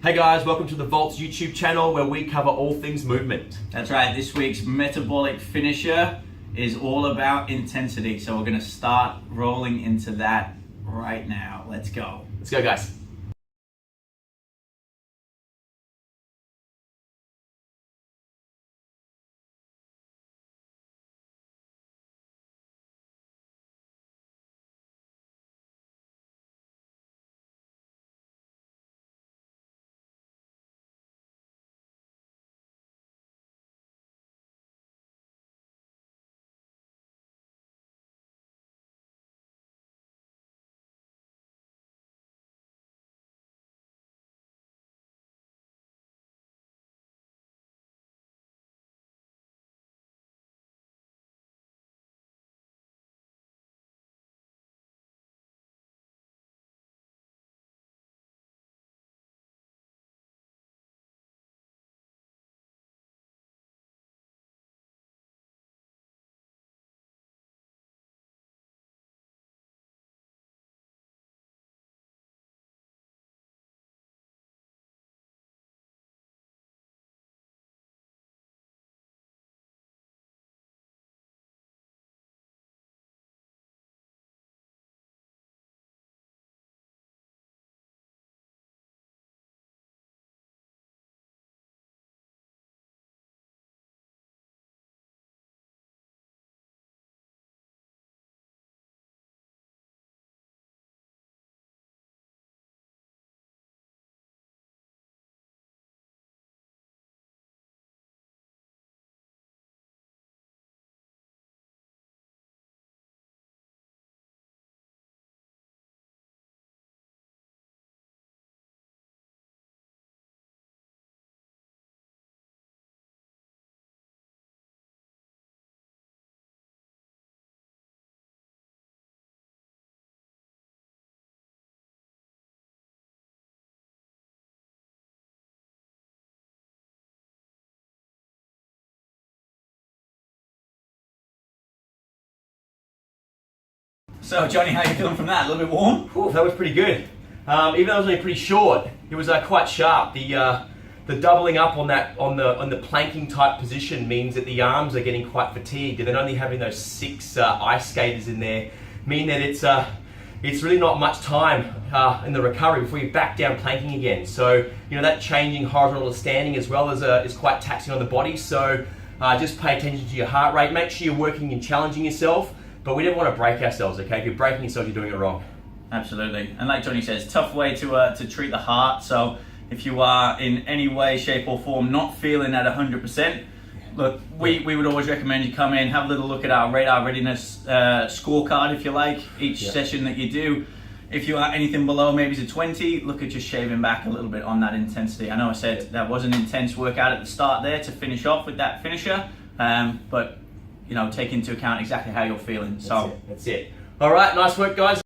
Hey guys, welcome to the Vaults YouTube channel where we cover all things movement. That's right, this week's Metabolic Finisher is all about intensity. So we're gonna start rolling into that right now. Let's go. Let's go guys. So Johnny, how are you feeling from that? A little bit warm? Whew, that was pretty good. Even though it was only pretty short, it was quite sharp. The doubling up on that on the planking type position means that the arms are getting quite fatigued, and then only having those 6 ice skaters in there mean that it's really not much time in the recovery before you back down planking again. So that changing horizontal to standing as well is quite taxing on the body. So just pay attention to your heart rate. Make sure you're working and challenging yourself, but we never want to break ourselves. Okay, if you're breaking yourself, you're doing it wrong. Absolutely, and like Johnny says, tough way to treat the heart. So if you are in any way, shape or form not feeling at 100%, look, we would always recommend you come in, have a little look at our radar readiness scorecard, if you like, each session that you do. If you are anything below maybe it's a 20, look at just shaving back a little bit on that intensity. I know I said that was an intense workout at the start there to finish off with that finisher, but take into account exactly how you're feeling. That's it. All right, nice work guys.